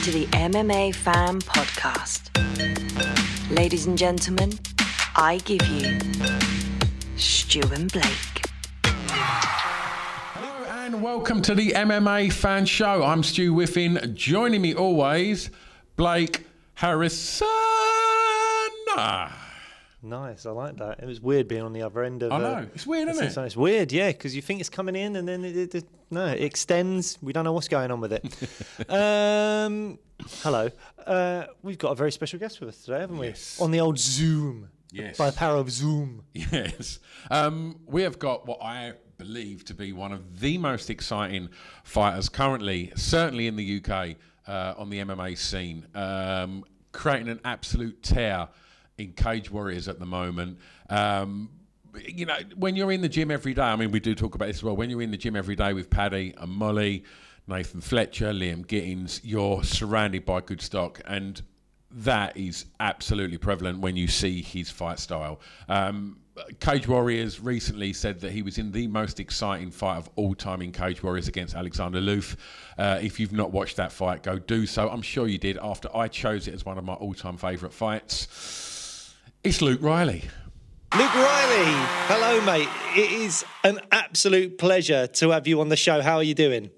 to the MMA Fan Podcast. Ladies and gentlemen, I give you Stu and Blake. Hello and welcome to the MMA Fan Show. I'm Stu Whiffin. Joining me always, Blake Harrison. Nice, I like that. It was weird being on the other end of. I know, it's weird, isn't it? It's weird, yeah, because you think it's coming in and then it extends. We don't know what's going on with it. Hello, we've got a very special guest with us today, haven't we? Yes. On the old Zoom. Yes. By the power of Zoom. Yes. We have got what I believe to be one of the most exciting fighters currently, certainly in the UK, on the MMA scene, creating an absolute tear in Cage Warriors at the moment. You know, when you're in the gym every day, I mean, we do talk about this as well, when you're in the gym every day with Paddy and Molly, Nathan Fletcher, Liam Gittins, you're surrounded by good stock, and that is absolutely prevalent when you see his fight style. Cage Warriors recently said that he was in the most exciting fight of all time in Cage Warriors against Alexander Loof. If you've not watched that fight, go do so. I'm sure you did after I chose it as one of my all-time favourite fights. It's Luke Riley. Luke Riley, hello, mate. It is an absolute pleasure to have you on the show. How are you doing?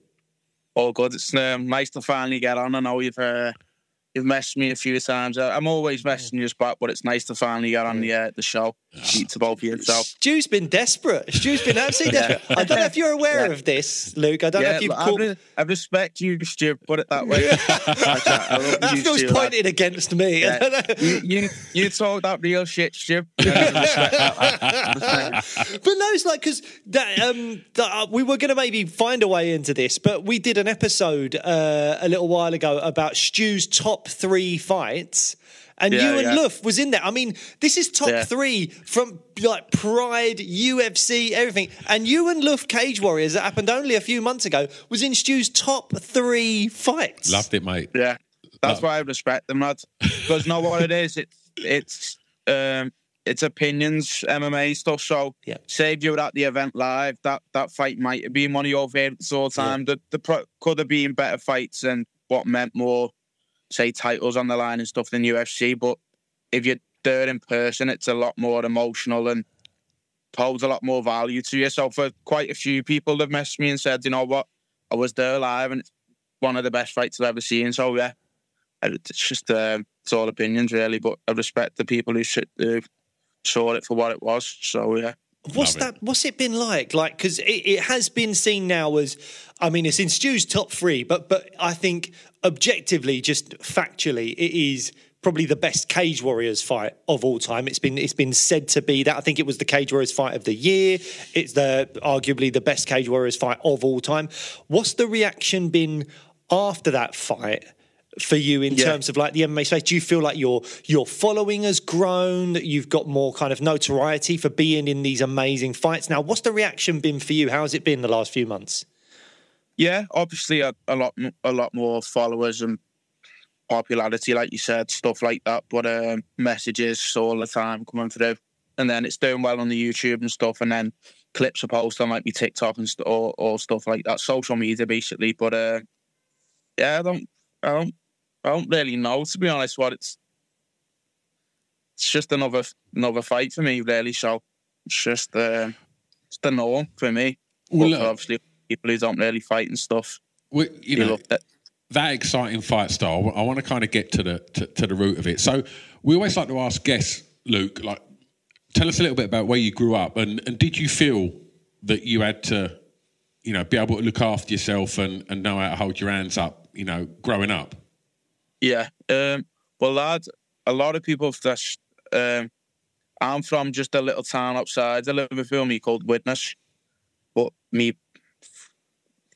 All good. It's nice to finally get on. I know you've messaged me a few times. I'm always messaging you back, but it's nice to finally get on the show. Speak to both of you. So. Stu's been despered. Stu's been absolutely desperate. I don't know if you're aware of this, Luke. I don't know if you've caught... I respect you, Stu. Put it that way. That feels pointed against me. Yeah. I don't know. You talk that real shit, Stu. But no, it's like, because we were going to maybe find a way into this, but we did an episode a little while ago about Stu's top 3 fights. And Ewan Luff was in there. I mean, this is top 3 from like Pride, UFC, everything. And Ewan Luff Cage Warriors, that happened only a few months ago, was in Stu's top 3 fights. Loved it, mate. Yeah, that's why I respect them, lads. Because know what it is? It's opinions, MMA stuff. So, say if you were at the event live, that fight might have been one of your favourites all the time. There could have been better fights and what meant more, say, titles on the line and stuff than UFC, but if you're there in person, it's a lot more emotional and holds a lot more value to you. So for quite a few people, they've messaged me and said, you know what, I was there live and it's one of the best fights I've ever seen. So yeah, it's just it's all opinions really, but I respect the people who saw it for what it was. So yeah. What's it been like? Like, because it has been seen now as, I mean, it's in Stu's top 3, but I think objectively, just factually, it is probably the best Cage Warriors fight of all time. It's been said to be that. I think it was the Cage Warriors fight of the year. It's arguably the best Cage Warriors fight of all time. What's the reaction been after that fight for you in terms of like the MMA space? Do you feel like your following has grown, that you've got more kind of notoriety for being in these amazing fights? Now, what's the reaction been for you? How has it been the last few months? Yeah, obviously a lot more followers and popularity, like you said, stuff like that. But messages all the time coming through, and then it's doing well on the YouTube and stuff, and then clips are posted on like my TikTok and or stuff like that, social media basically. But yeah, I don't really know, to be honest, what it's just another fight for me, really. So it's just the norm for me. Well, but obviously, people who don't really fight and stuff, you know, that exciting fight style. I want to kind of get to the root of it. So we always like to ask guests, Luke, like, tell us a little bit about where you grew up, and did you feel that you had to, you know, be able to look after yourself and know how to hold your hands up, you know, growing up? Yeah. Well, lad, a lot of people just... I'm from just a little town outside of Liverpool called Widnes. But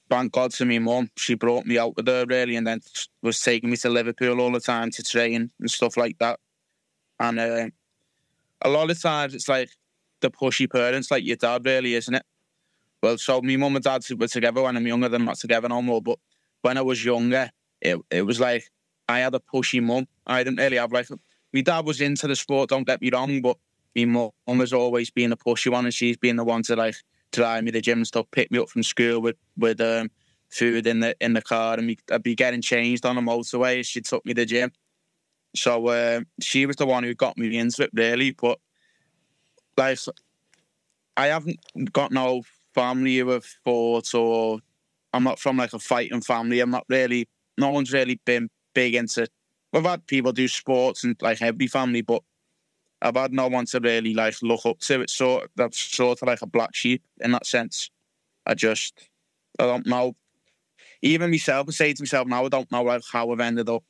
thank God to me mum, she brought me out with her, really, and then was taking me to Liverpool all the time to train and stuff like that. And a lot of times it's like the pushy parents, like your dad, really, isn't it? Well, so my mum and dad were together when I'm younger. They're not together no more. But when I was younger, it was like I had a pushy mum. I didn't really have like... My dad was into the sport, don't get me wrong, but my mum has always been a pushy one, and she's been the one to like drive me to the gym and stuff, pick me up from school with food in the car, and I'd be getting changed on the motorway as she took me to the gym. So she was the one who got me into it, really. But like, I haven't got no family who have fought, or I'm not from like a fighting family. No one's really been big into. We've had people do sports and like every family, but I've had no one to really like look up to. That's sort of like a black sheep in that sense. I don't know. Even myself, I say to myself now, I don't know like how I've ended up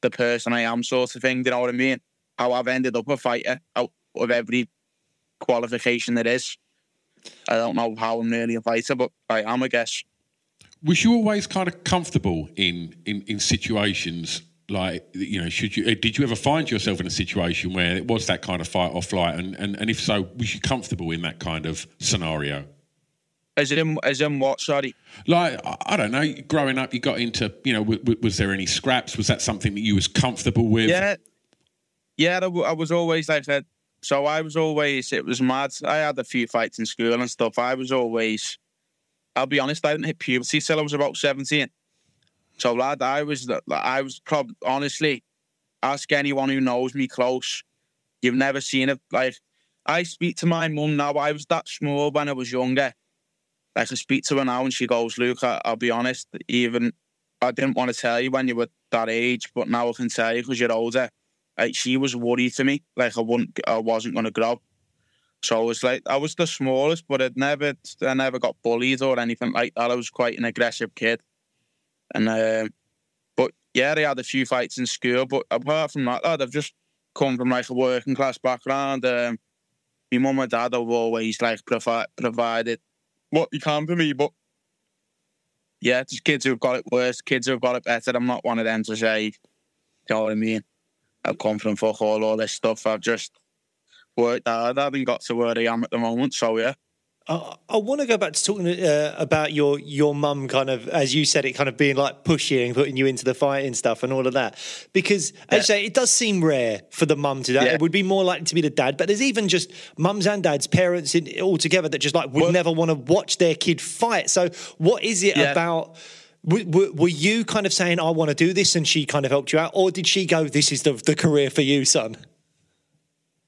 the person I am, sort of thing. Do you know what I mean? How I've ended up a fighter out of every qualification there is. I don't know how I'm really a fighter, but I am, I guess. Was you always kind of comfortable in situations like, you know, did you ever find yourself in a situation where it was that kind of fight or flight? And if so, was you comfortable in that kind of scenario? As in what, sorry? Like, I don't know, growing up, you got into, you know, was there any scraps? Was that something that you was comfortable with? Yeah, I was always like that. So it was mad. I had a few fights in school and stuff. I'll be honest, I didn't hit puberty till I was about 17. So, lad, I was probably, honestly, ask anyone who knows me close. You've never seen it. Like, I speak to my mum now. I was that small when I was younger. Like, I speak to her now and she goes, Luke, I'll be honest, even I didn't want to tell you when you were that age, but now I can tell you because you're older. Like, she was worried for me. Like, I wasn't going to grow. So I was like, I was the smallest, but I never got bullied or anything like that. I was quite an aggressive kid. And, but yeah, I had a few fights in school, but apart from that, I've just come from like a working class background. My mum and dad have always like provided what you can for me, but yeah, there's kids who've got it worse, kids who've got it better. I'm not one of them to say, you know what I mean? I've come from fuck all this stuff. I've just worked hard. I haven't got to where I am at the moment, so yeah. I want to go back to talking about your mum, kind of, as you said, it kind of being like pushy and putting you into the fighting stuff and all of that. Because, as you say, it does seem rare for the mum to do that. Yeah. It would be more likely to be the dad. But there's even just mums and dads, parents all together that just like would never want to watch their kid fight. So what is it about... Were you kind of saying, I want to do this, and she kind of helped you out? Or did she go, this is the career for you, son?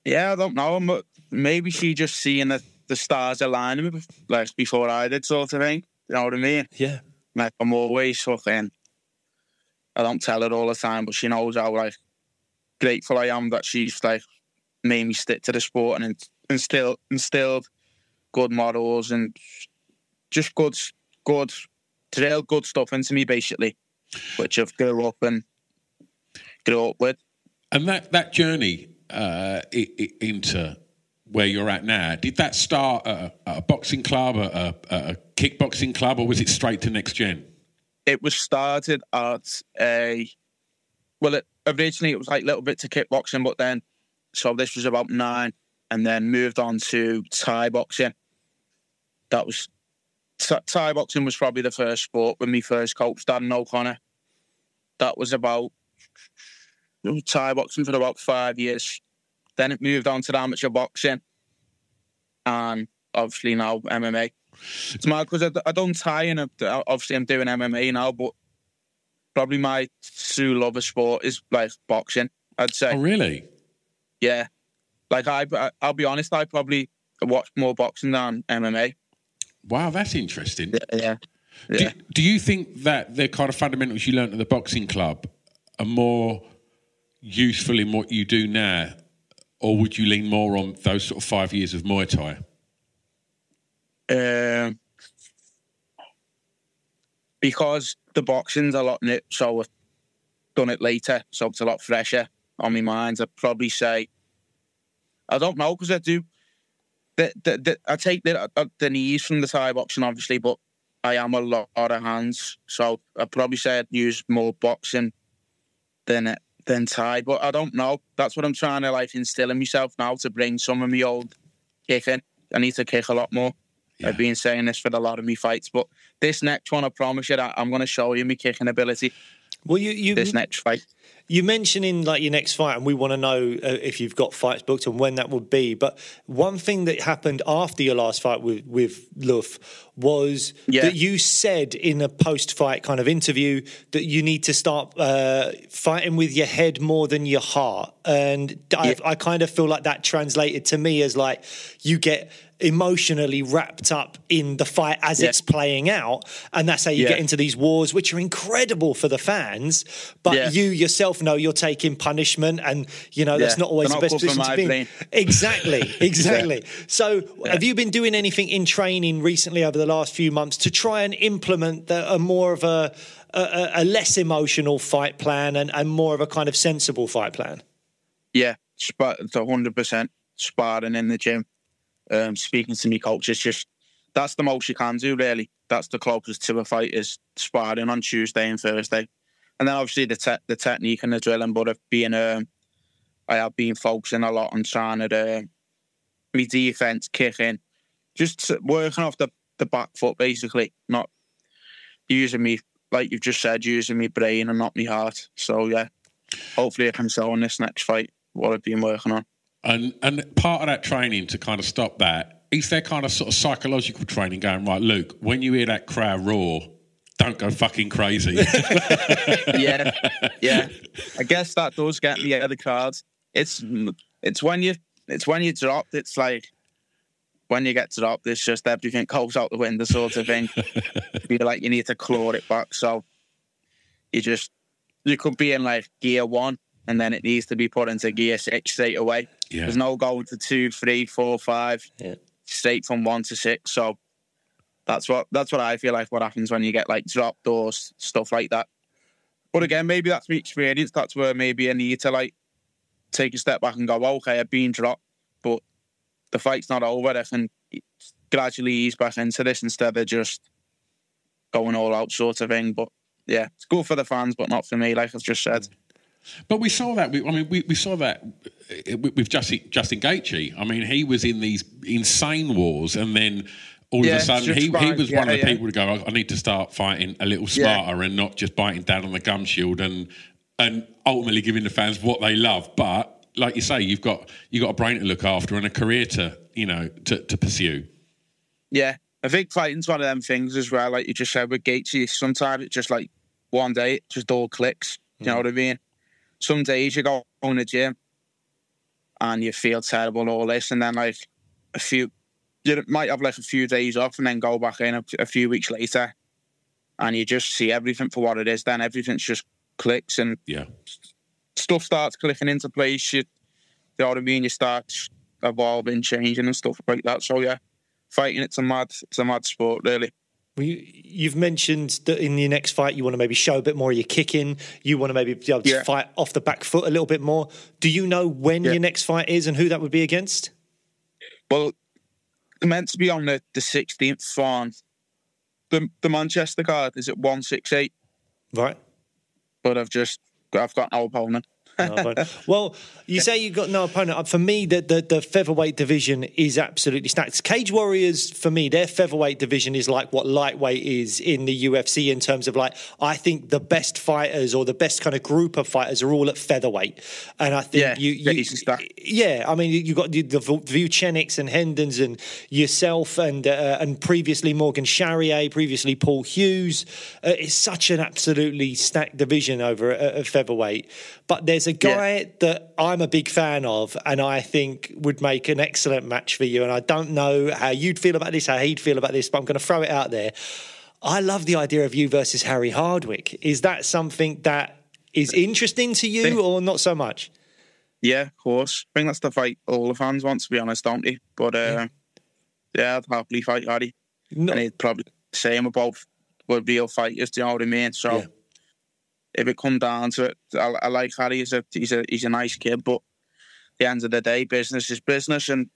Yeah, I don't know. Maybe she just seeing the stars aligning like before I did, sort of thing. You know what I mean? Yeah. Like, I'm always fucking... I don't tell her all the time, but she knows how like grateful I am that she's like made me stick to the sport and instilled good morals and just good real good stuff into me, basically, which I've grew up with. And that journey into where you're at now, did that start at a boxing club, a kickboxing club, or was it straight to Next Gen? It was started at originally it was like a little bit to kickboxing, but then, so this was about 9, and then moved on to Thai boxing. That was... Thai boxing was probably the first sport when me first coach, Dan O'Connor. That was about Thai boxing for about 5 years. Then it moved on to amateur boxing, and obviously now MMA. It's mad because I done Thai, and obviously I'm doing MMA now, but probably my true love of sport is like boxing, I'd say. Oh, really? Yeah. Like, I'll be honest, I probably watch more boxing than MMA. Wow, that's interesting. Yeah. Do you think that the kind of fundamentals you learned at the boxing club are more useful in what you do now, or would you lean more on those sort of 5 years of Muay Thai? Because the boxing's a lot new, so I've done it later, so it's a lot fresher on my mind. I'd probably say, I don't know, because I do... I take the knees from the Thai boxing, obviously, but I am a lot of hands, so I'd probably say I'd use more boxing than Thai. But I don't know. That's what I'm trying to like instill in myself now, to bring some of my old kicking. I need to kick a lot more. Yeah. I've been saying this for a lot of my fights, but this next one, I promise you that I'm going to show you my kicking ability. Well, you this next fight. You mentioned in like your next fight, and we want to know if you've got fights booked and when that would be. But one thing that happened after your last fight with Luff was that you said in a post-fight kind of interview that you need to start fighting with your head more than your heart. And I kind of feel like that translated to me as like you get emotionally wrapped up in the fight as it's playing out, and that's how you get into these wars, which are incredible for the fans, but you yourself know you're taking punishment, and you know that's not always the best position to be in. Exactly. So have you been doing anything in training recently over the last few months to try and implement a more of a less emotional fight plan and more of a kind of sensible fight plan? Yeah, it's 100% sparring in the gym. Speaking to me coach, it's just that's the most you can do, really. That's the closest to a fight, is sparring on Tuesday and Thursday, and then obviously the technique and the drilling. But I have been focusing a lot on trying to be defense, kicking, just working off the back foot, basically, not using me, like you've just said, using me brain and not me heart. So yeah, hopefully I can show in this next fight what I've been working on. And part of that training to kind of stop that, is there kind of sort of psychological training going, right, Luke, when you hear that crowd roar, don't go fucking crazy. Yeah. I guess that does get me out of the crowds. It's when you drop, it's like when you get dropped, it's just everything goes out the window sort of thing. You feel like you need to claw it back. So you could be in like gear 1, and then it needs to be put into gear 6 straight away. Yeah. There's no going to 2, 3, 4, 5, straight from 1 to 6. So that's what I feel like what happens when you get like dropped or stuff like that. But again, maybe that's my experience. That's where maybe I need to like take a step back and go, okay, I've been dropped, but the fight's not over. I can gradually ease back into this instead of just going all out sort of thing. But yeah, it's good for the fans, but not for me, like I've just said. But we saw that. We saw that with Justin Gaethje. I mean, he was in these insane wars, and then all of a sudden, he was one of the people to go, I need to start fighting a little smarter and not just biting down on the gum shield and ultimately giving the fans what they love. But like you say, you've got a brain to look after and a career to pursue. Yeah, I think fighting's one of them things as well. Like you just said with Gaethje, sometimes it's just like one day it just all clicks. You know what I mean? Some days you go on the gym and you feel terrible and all this, and then like you might have like a few days off and then go back in a few weeks later and you just see everything for what it is. Then everything just clicks and stuff starts clicking into place. You know what I mean? You start evolving, changing and stuff like that. So yeah, fighting, it's a mad sport, really. Well, you've mentioned that in your next fight you want to maybe show a bit more of your kicking. You want to maybe be able to fight off the back foot a little bit more. Do you know when your next fight is and who that would be against? Well, it's meant to be on the 16th on the Manchester card. Is it 168? Right. But I've got no opponent. Well, you say you've got no opponent. For me, the featherweight division is absolutely stacked. Cage Warriors, for me, their featherweight division is like what lightweight is in the UFC in terms of like, I think the best fighters or the best kind of group of fighters are all at featherweight. And I think I mean, you've got the Vucenics and Hendons and yourself and previously Morgan Charrier, previously Paul Hughes. It's such an absolutely stacked division over at featherweight. But there's a guy that I'm a big fan of and I think would make an excellent match for you. And I don't know how you'd feel about this, how he'd feel about this, but I'm going to throw it out there. I love the idea of you versus Harry Hardwick. Is that something that is interesting to you or not so much? Yeah, of course. I think that's the fight all the fans want, to be honest, don't they? But I'd happily fight Harry. No. And he'd probably say him about what real fighters, do you know what I mean? So... if it come down to it, I like Harry. He's a nice kid, but at the end of the day, business is business, and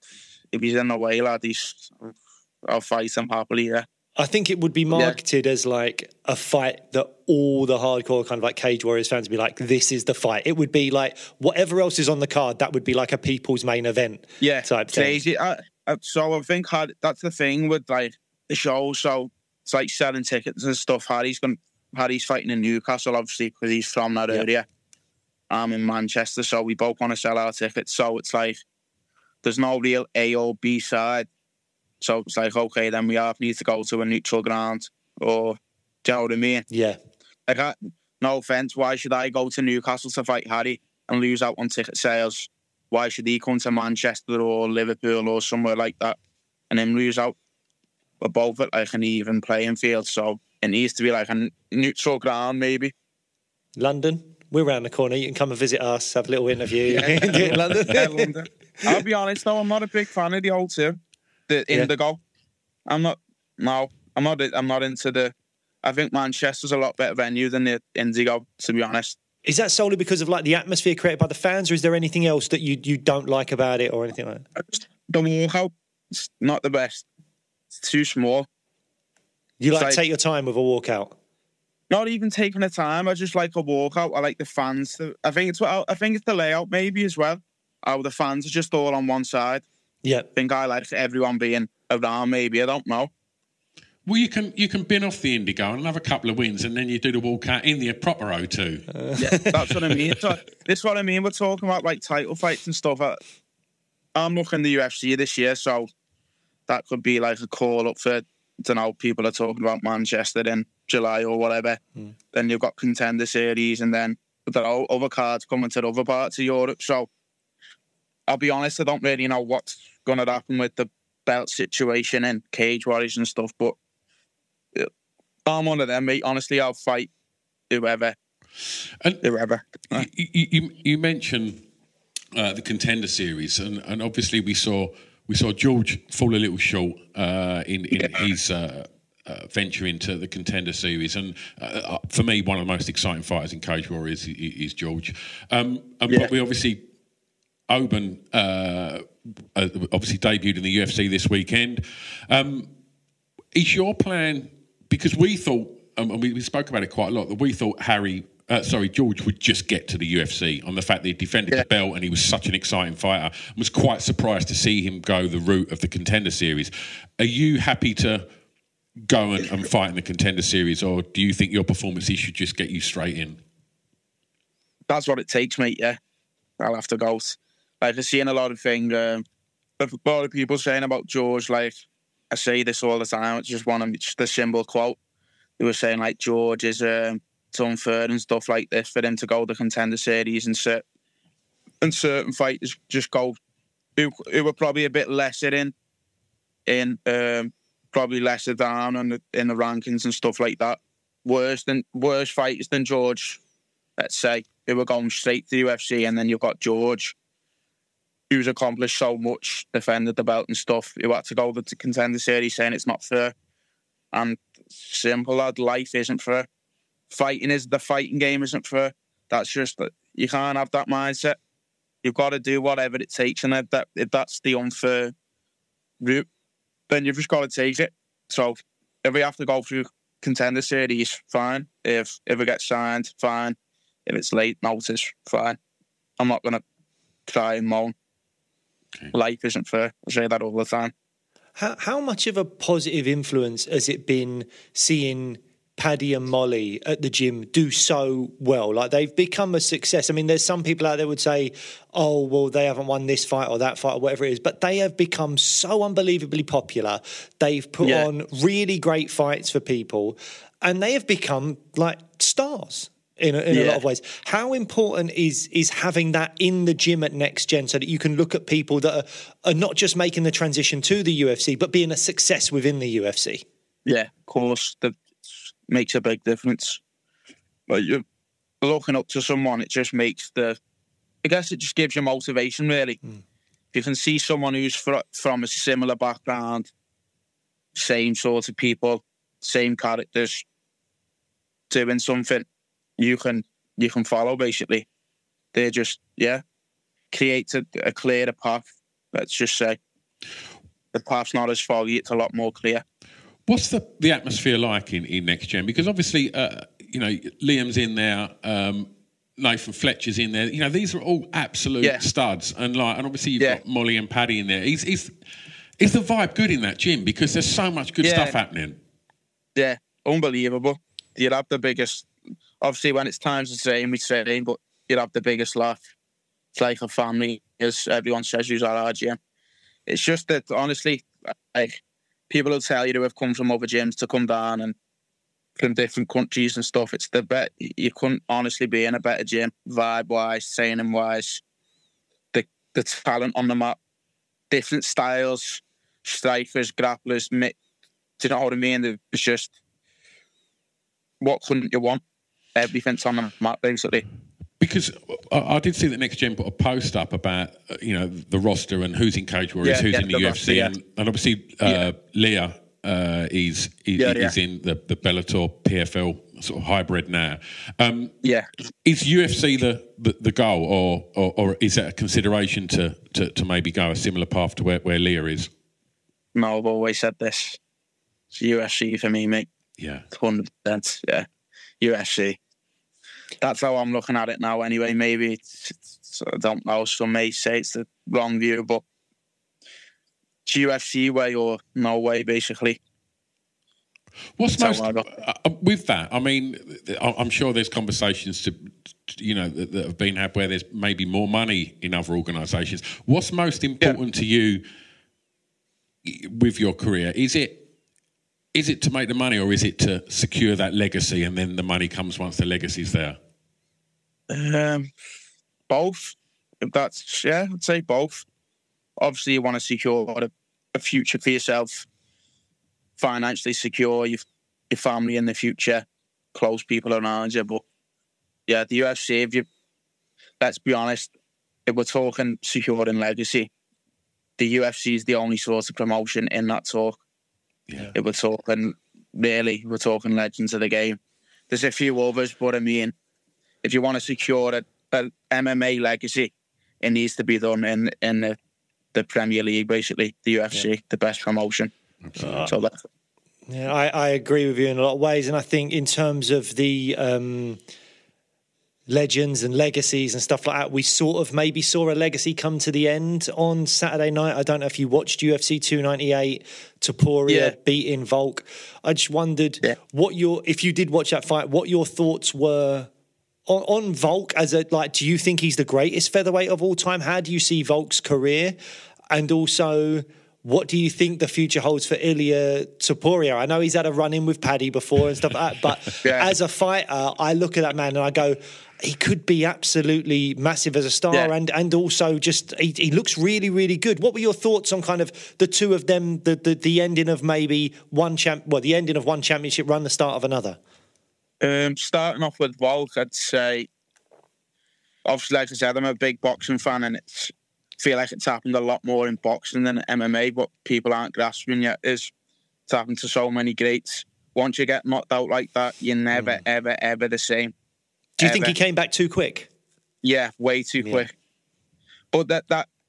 if he's in the way, lad, I'll fight him happily. Yeah, I think it would be marketed as like a fight that all the hardcore kind of like Cage Warriors fans would be like, this is the fight. It would be like whatever else is on the card, that would be like a people's main event. Yeah, type crazy. So I think that's the thing with like the show. So it's like selling tickets and stuff. Harry's fighting in Newcastle, obviously, because he's from that area. I'm in Manchester, so we both want to sell our tickets. So it's like, there's no real A or B side. So it's like, okay, then we need to go to a neutral ground. Or, do you know what I mean? Yeah. Like, no offence, why should I go to Newcastle to fight Harry and lose out on ticket sales? Why should he come to Manchester or Liverpool or somewhere like that and then lose out? We're both at like an even playing field, so it needs to be like a neutral ground, maybe. London, we're around the corner. You can come and visit us, have a little interview. In London. London. I'll be honest though, I'm not a big fan of the O2, the Indigo. I'm not into the. I think Manchester's a lot better venue than the Indigo, to be honest. Is that solely because of like the atmosphere created by the fans, or is there anything else that you don't like about it or anything like that? The walkout, it's not the best. It's too small. You like to take your time with a walkout? Not even taking the time. I just like a walkout. I like the fans. I think it's the layout maybe as well. How the fans are just all on one side. Yeah. I think I like everyone being around. Maybe I don't know. Well, you can bin off the Indigo and have a couple of wins, and then you do the walkout in the proper O2. Yeah, that's what I mean. So, this is what I mean. We're talking about like title fights and stuff. I'm looking at the UFC this year, so that could be like a call up for, I don't know, people are talking about Manchester in July or whatever. Then you've got Contender Series, and then there are other cards coming to other parts of Europe. So I'll be honest, I don't really know what's going to happen with the belt situation and Cage Warriors and stuff, but I'm one of them, mate. Honestly, I'll fight whoever. Whoever. You mentioned the Contender Series, and obviously we saw George fall a little short in his venture into the Contender Series, and for me, one of the most exciting fighters in Cage Warriors is George. But we obviously, Oban obviously debuted in the UFC this weekend. Is your plan? Because we thought, and we spoke about it quite a lot, that we thought George would just get to the UFC on the fact that he defended the belt and he was such an exciting fighter. I was quite surprised to see him go the route of the Contender Series. Are you happy to go and fight in the Contender Series, or do you think your performances should just get you straight in? That's what it takes, mate, yeah. I'll have to go. Like, I've seen a lot of things, a lot of people saying about George, like, I say this all the time, it's just the symbol quote. They were saying, like, George is it's unfair and stuff like this for him to go the Contender Series and certain fighters just go who were probably a bit lesser probably lesser down in the rankings and stuff like that. Worse fighters than George, let's say, who were going straight to the UFC, and then you've got George, who's accomplished so much, defended the belt and stuff, who had to go to the Contender Series saying it's not fair. And simple, lad, life isn't fair. The fighting game isn't fair. That's just, you can't have that mindset. You've got to do whatever it takes, and if that's the unfair route, then you've just got to take it. So if we have to go through Contender Series, fine. If it gets signed, fine. If it's late notice, fine. I'm not going to cry and moan. Okay. Life isn't fair. I say that all the time. How much of a positive influence has it been seeing Paddy and Molly at the gym do so well? Like, they've become a success. I mean, there's some people out there would say, oh, well, they haven't won this fight or that fight or whatever it is, but they have become so unbelievably popular. They've put on really great fights for people, and they have become like stars in a lot of ways. How important is having that in the gym at Next Gen, so that you can look at people that are not just making the transition to the UFC, but being a success within the UFC? Yeah, of course. That makes a big difference. But you're looking up to someone, it just makes I guess it just gives you motivation, really. If you can see someone who's from a similar background, same sort of people, same characters, doing something, you can follow, basically. They just, create a clearer path, let's just say. The path's not as foggy, it's a lot more clear. What's the atmosphere like in Next Gen? Because obviously, Liam's in there, Nathan Fletcher's in there. You know, these are all absolute studs, and obviously you've got Molly and Paddy in there. Is the vibe good in that gym? Because there's so much good stuff happening. Yeah, unbelievable. You'd have the biggest. Obviously, when it's time to train, we train, but you'd have the biggest laugh. It's like a family, as everyone says, who's at our gym. It's just that, honestly, like, people will tell you to have come from other gyms to come down and from different countries and stuff. It's the bet. You couldn't honestly be in a better gym, vibe-wise, training-wise. The talent on the mat, different styles, strikers, grapplers. Do you know what I mean? It's just, what couldn't you want? Everything's on the mat, basically. Because I did see that Next Gen put a post up about the roster and who's in Cage Warriors, who's in the UFC, roster, and obviously Leah is in the Bellator PFL sort of hybrid now. Is UFC the goal, or is that a consideration to maybe go a similar path to where Leah is? No, I've always said this. It's UFC for me, mate. Yeah, 100%. Yeah, UFC. That's how I'm looking at it now. Anyway, maybe I don't know. Some may say it's the wrong view, but it's UFC way or no way, basically. What's most with that? I mean, I'm sure there's conversations that have been had where there's maybe more money in other organisations. What's most important to you with your career? Is it to make the money, or is it to secure that legacy and then the money comes once the legacy's there? Both. I'd say both. Obviously, you want to secure a future for yourself, financially secure your family in the future, close people around you. But yeah, the UFC, let's be honest, if we're talking securing legacy, the UFC is the only sort of promotion in that talk. Yeah. If we're talking legends of the game. There's a few others, but I mean, if you want to secure an MMA legacy, it needs to be done in the Premier League, basically, the UFC, the best promotion. I agree with you in a lot of ways, and I think in terms of the legends and legacies and stuff like that, we sort of maybe saw a legacy come to the end on Saturday night. I don't know if you watched UFC 298, Topuria beating Volk. I just wondered if you did watch that fight, what your thoughts were on Volk do you think he's the greatest featherweight of all time? How do you see Volk's career? And also, what do you think the future holds for Ilia Topuria? I know he's had a run-in with Paddy before and stuff like that, but as a fighter, I look at that man and I go, he could be absolutely massive as a star, and also just he looks really, really good. What were your thoughts on kind of the two of them, the ending of maybe the ending of one championship run, the start of another? Starting off with Volk, I'd say, obviously, like I said, I'm a big boxing fan, and I feel like it's happened a lot more in boxing than MMA. What people aren't grasping yet is it's happened to so many greats. Once you get knocked out like that, you're never, ever, ever the same. Do you think he came back too quick? Yeah, way too quick. But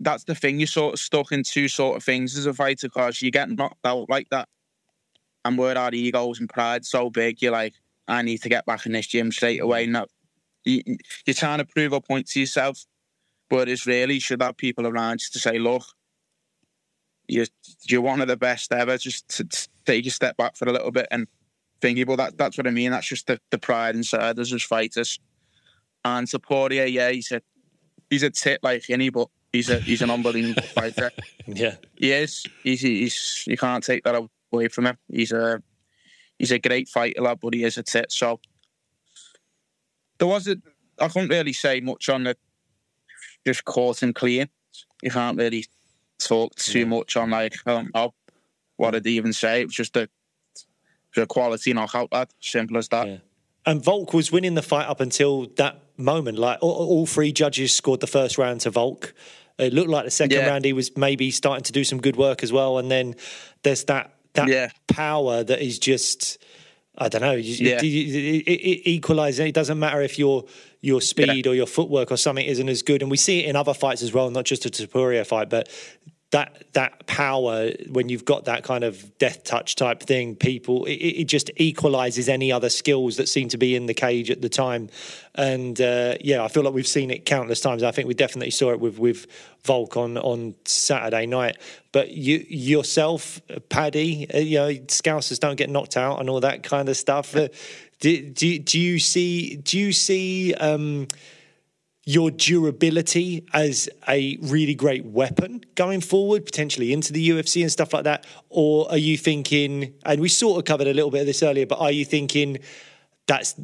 that's the thing. You're sort of stuck in two sort of things as a fighter, because you get knocked out like that, and where our egos and pride so big, you're like, I need to get back in this gym straight away. No, you're trying to prove a point to yourself, but it's really, you should have people around you to say, look, you're one of the best ever. Just to take a step back for a little bit and thinking, well, that's what I mean. That's just the pride inside us as fighters. And Topuria, he's a tit like any, but he's an unbelievable fighter. Yeah, he is. He's you can't take that away from him. He's a great fighter, lad, but he is a tit. So I couldn't really say much on it. Just caught him clean. You can't really talk too much on, like, I don't know what I'd even say. It was just a quality knockout, lad. Simple as that. Yeah. And Volk was winning the fight up until that moment. Like, all three judges scored the first round to Volk. It looked like the second round he was maybe starting to do some good work as well. And then there's that power that is just, I don't know, it equalises. It doesn't matter if your speed or your footwork or something isn't as good. And we see it in other fights as well, not just a Topuria fight, but that power, when you've got that kind of death touch type thing, it just equalises any other skills that seem to be in the cage at the time. And I feel like we've seen it countless times. I think we definitely saw it with Volk on Saturday night. But yourself, Paddy, Scousers don't get knocked out and all that kind of stuff. Do you see your durability as a really great weapon going forward, potentially into the UFC and stuff like that? Or are you thinking, and we sort of covered a little bit of this earlier, but are you thinking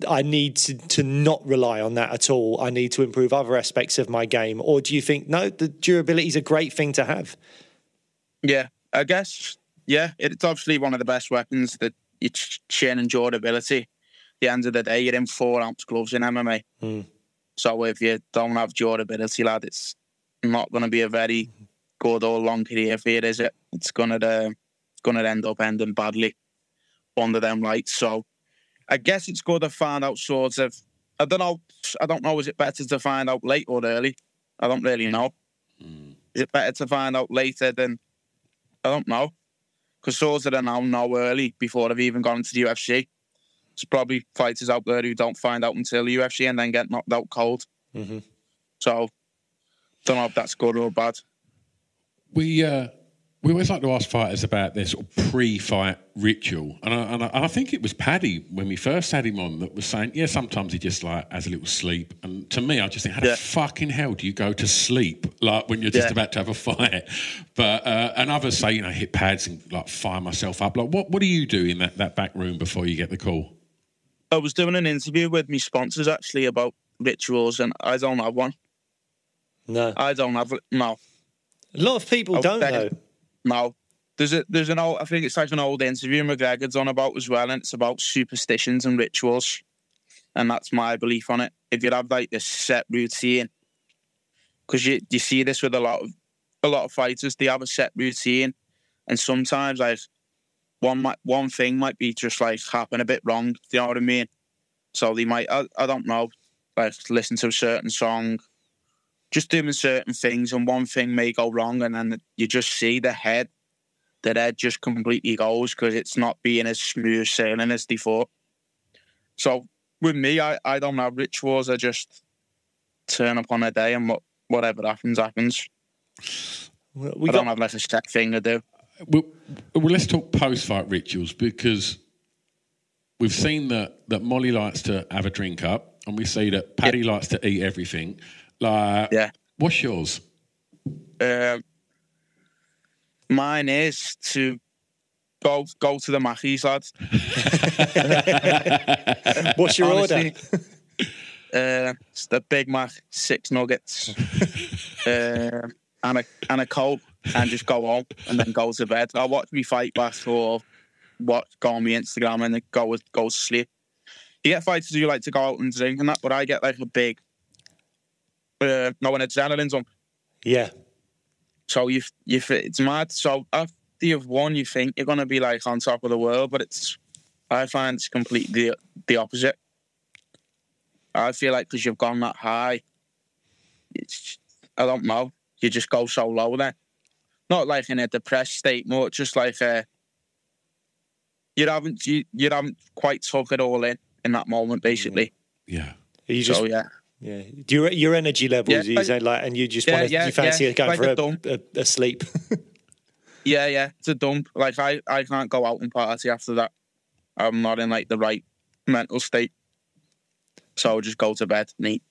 I need to not rely on that at all? I need to improve other aspects of my game? Or do you think, no, the durability is a great thing to have? Yeah, I guess, yeah, it's obviously one of the best weapons, that it's chin and durability. At the end of the day, you're in 4-ounce gloves in MMA. So if you don't have durability, lad, it's not going to be a very good or long career for you, is it? It's going to end up ending badly under them lights. So I guess it's good to find out sort of, I don't know, is it better to find out late or early? I don't really know. Is it better to find out later than, I don't know. Because sort of I now know early before I've even gone into the UFC. There's probably fighters out there who don't find out until the UFC and then get knocked out cold. So, don't know if that's good or bad. We always like to ask fighters about their sort of pre-fight ritual. And I think it was Paddy, when we first had him on, that was saying, yeah, sometimes he just like has a little sleep. And to me, I just think, how the fucking hell do you go to sleep like when you're just about to have a fight? But and others say, hit pads and like fire myself up. Like, what do you do in that back room before you get the call? I was doing an interview with my sponsors actually about rituals, and I don't have one. No. I don't have it. No. A lot of people don't know. No. There's an old, I think it's like an old interview McGregor's on about as well, and it's about superstitions and rituals. And that's my belief on it. If you have like this set routine, because you see this with a lot of fighters, they have a set routine, and sometimes like one thing might be just like happen a bit wrong. Do you know what I mean? So they might, I don't know, like listen to a certain song, just doing certain things, and one thing may go wrong, and then you just see the head just completely goes because it's not being as smooth sailing as they thought. So with me, I don't have rituals. I just turn up on a day, and whatever happens. I don't have like a set thing to do. Well, let's talk post-fight rituals, because we've seen that Molly likes to have a drink up, and we see that Paddy likes to eat everything. Like, what's yours? Mine is to go to the Mackies, lads. What's your order? It's the Big Mac, 6 nuggets, and a Coke, and just go home and then go to bed. I'll watch me fight back or go on my Instagram and then go to sleep. You get fighters who like to go out and drink and that, but I get like a big, when adrenaline's on. Yeah. So it's mad. So after you've won, you think you're going to be like on top of the world, but I find it's completely the opposite. I feel like because you've gone that high, I don't know, you just go so low then. Not like in a depressed state, more just like you haven't quite took it all in that moment, basically. Yeah. You just, yeah. Do your energy levels, you say, like, and you just want to, you fancy going like for a sleep. Yeah, it's a dump. Like I can't go out and party after that. I'm not in like the right mental state. So I'll just go to bed and eat.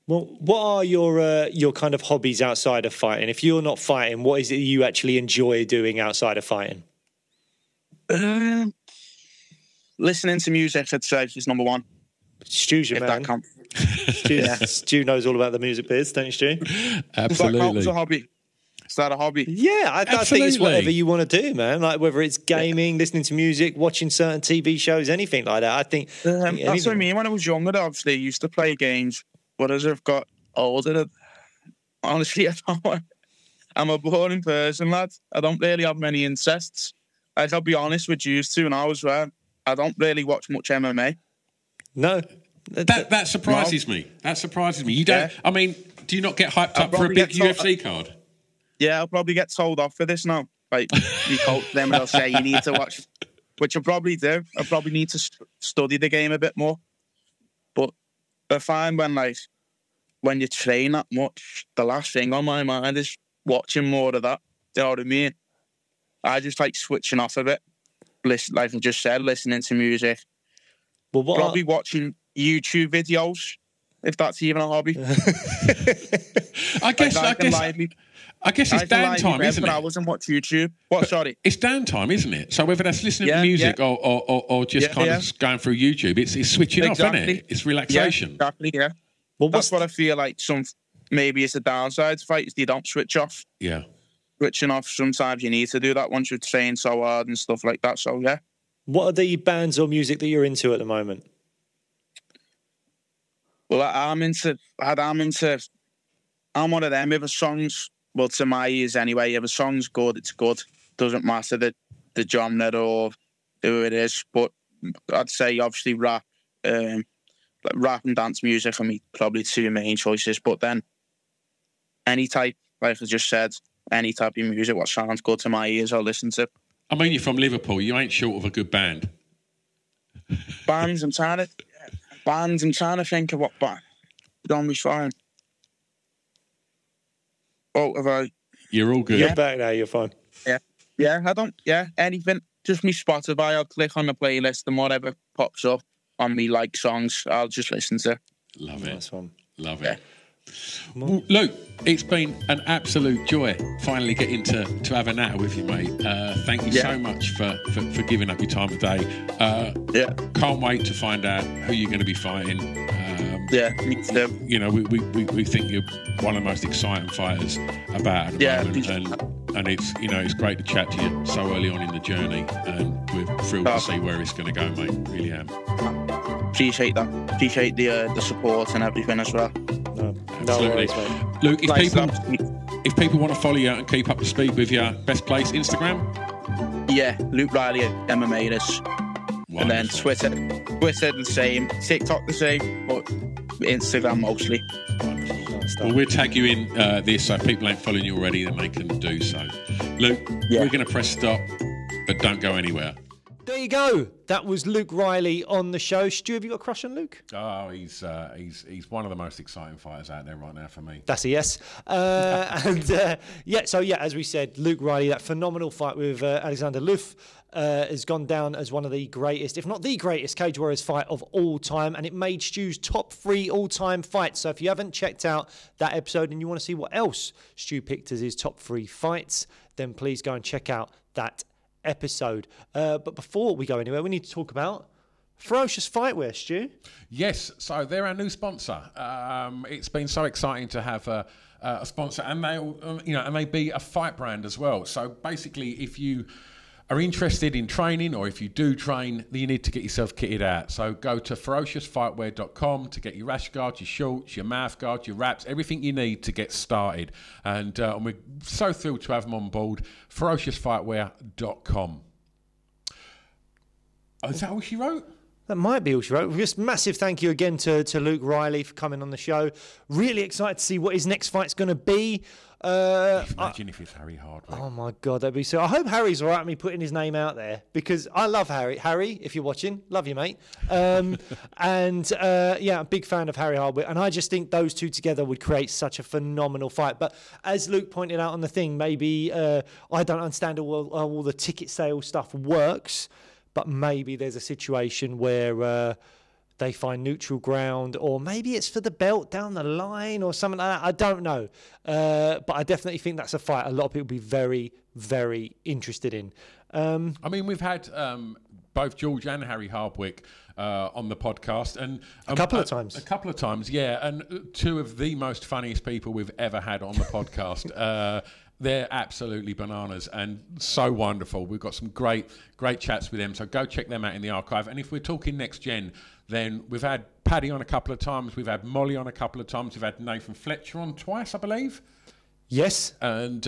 Well, what are your kind of hobbies outside of fighting? If you're not fighting, what is it you actually enjoy doing outside of fighting? Listening to music, I'd say, is number one. Stu's your man. Stu knows all about the music biz, don't you, Stu? Absolutely. It's a hobby. Is that a hobby? Yeah, I think it's whatever you want to do, man. Like whether it's gaming, listening to music, watching certain TV shows, anything like that. I think that's what I mean. When I was younger, obviously, I used to play games. But as I've got older, honestly, I'm a boring person, lad. I don't really have many interests. Like, I'll be honest with you two now as well. I don't really watch much MMA. No. That surprises me. That surprises me. You don't. Yeah. I mean, do you not get hyped up for a big UFC card? Yeah, I'll probably get told off for this now. Like, you coach them and they'll say you need to watch, which I probably do. I probably need to study the game a bit more. But I find when you train that much, the last thing on my mind is watching more of that. Do you know what I mean? I just like switching off a bit. Listen, like I just said, listening to music. Well, probably watching YouTube videos if that's even a hobby. I guess it's downtime, isn't it? I wasn't watch YouTube. What? Sorry, it's downtime, isn't it? So whether that's listening to music or just kind of going through YouTube, it's switching off, isn't it? It's relaxation. Yeah, exactly. Yeah. Well, that's what I feel like. Maybe it's a downside to fight is they don't switch off. Yeah. Switching off, sometimes you need to do that once you're trained so hard and stuff like that. So yeah. What are the bands or music that you're into at the moment? Well, I'm one of them. If a song's, well, to my ears anyway, if a song's good, it's good. Doesn't matter the genre or who it is. But I'd say obviously rap, rap and dance music are probably two main choices. But then any type, like I just said, any type of music, what sounds good to my ears, I'll listen to. I mean, you're from Liverpool. You ain't short of a good band. Bands, I'm trying to think of what band. Don't be fine. Oh, have I? You're all good. You're back now. You're fine. Yeah. I don't. Yeah, anything. Just me Spotify. I'll click on the playlist and whatever pops up on me like songs, I'll just listen to. Love it. Nice one. Love it. Well, Luke, it's been an absolute joy finally getting to have a natter with you, mate. Thank you so much for giving up your time today. Can't wait to find out who you're going to be fighting. Me too. You know, we think you're one of the most exciting fighters about at the moment. And it's, you know, it's great to chat to you so early on in the journey, and we're thrilled to see where it's going to go, mate. Really am. Appreciate that. Appreciate the support and everything as well. Absolutely. Luke, if people want to follow you and keep up to speed with you, best place, Instagram? Yeah, Luke Riley MMA is. Wonderful. And then Twitter the same, TikTok the same, but Instagram mostly. Well, we'll tag you in this, so if people ain't following you already, then they can do so. Luke, we're going to press stop, but don't go anywhere. There you go. That was Luke Riley on the show. Stu, have you got a crush on Luke? Oh, he's one of the most exciting fighters out there right now for me. That's a yes. As we said, Luke Riley, that phenomenal fight with Alexander Luf has gone down as one of the greatest, if not the greatest, Cage Warriors fight of all time, and it made Stu's top 3 all-time fights. So if you haven't checked out that episode and you want to see what else Stu picked as his top 3 fights, then please go and check out that episode. But before we go anywhere, we need to talk about Ferocious Fightwear, Stu. Yes, so they're our new sponsor. It's been so exciting to have a sponsor, and they be a fight brand as well. So basically, if you are interested in training, or if you do train, then you need to get yourself kitted out. So go to ferociousfightwear.com to get your rash guards, your shorts, your mouth guards, your wraps, everything you need to get started. And we're so thrilled to have them on board. ferociousfightwear.com. Oh, is that all she wrote? That might be all she wrote. Just massive thank you again to Luke Riley for coming on the show. Really excited to see what his next fight's going to be. Imagine if it's Harry Hardwick. Oh my God, that'd be so. I hope Harry's all right with me putting his name out there, because I love Harry. Harry, if you're watching, love you, mate. I'm a big fan of Harry Hardwick, and I just think those two together would create such a phenomenal fight. But as Luke pointed out on the thing, maybe I don't understand how all the ticket sales stuff works, but maybe there's a situation where they find neutral ground, or maybe it's for the belt down the line or something like that. I don't know. But I definitely think that's a fight a lot of people will be very, very interested in. I mean, we've had both George and Harry Hardwick on the podcast, and a couple of times, yeah, and two of the most funniest people we've ever had on the podcast. They're absolutely bananas and so wonderful. We've got some great chats with them, so go check them out in the archive. And if we're talking next gen, then we've had Paddy on a couple of times, we've had Molly on a couple of times, we've had Nathan Fletcher on twice, I believe. Yes, and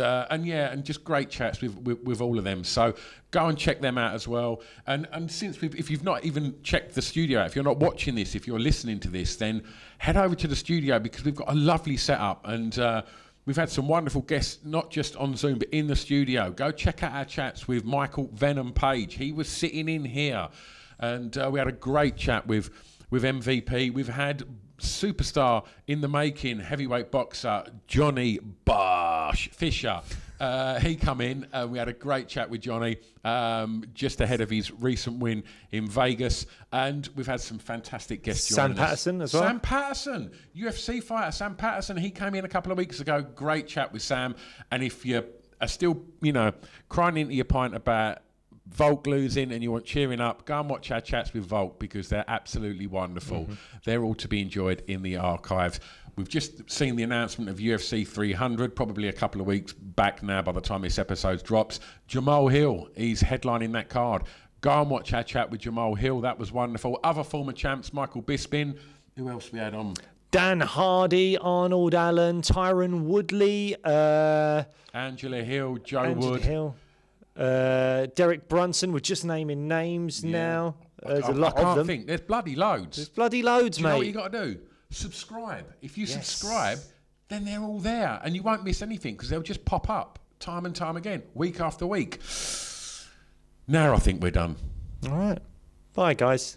just great chats with all of them. So go and check them out as well. And since if you've not even checked the studio out, if you're not watching this, if you're listening to this, then head over to the studio, because we've got a lovely setup, and we've had some wonderful guests, not just on Zoom, but in the studio. Go check out our chats with Michael Venom Page. He was sitting in here, and we had a great chat with MVP. We've had superstar in the making, heavyweight boxer Johnny Bosh Fisher He come in. We had a great chat with Johnny just ahead of his recent win in Vegas, and we've had some fantastic guests joining us. Sam Patterson as well. Sam Patterson, UFC fighter. Sam Patterson. He came in a couple of weeks ago. Great chat with Sam. And if you are still, crying into your pint about Volk losing and you want cheering up, go and watch our chats with Volk because they're absolutely wonderful. They're all to be enjoyed in the archives. We've just seen the announcement of UFC 300, probably a couple of weeks back now by the time this episode drops. Jamal Hill, he's headlining that card. Go and watch our chat with Jamal Hill. That was wonderful. Other former champs, Michael Bisping. Who else we had on? Dan Hardy, Arnold Allen, Tyron Woodley. Angela Hill, Joe Angela Wood. Hill. Derek Brunson. We're just naming names now. There's a lot of them. There's bloody loads. There's bloody loads, Do you mate. know what you got to do? Subscribe. If you subscribe, then they're all there and you won't miss anything because they'll just pop up time and time again, week after week. Now I think we're done. All right. Bye, guys.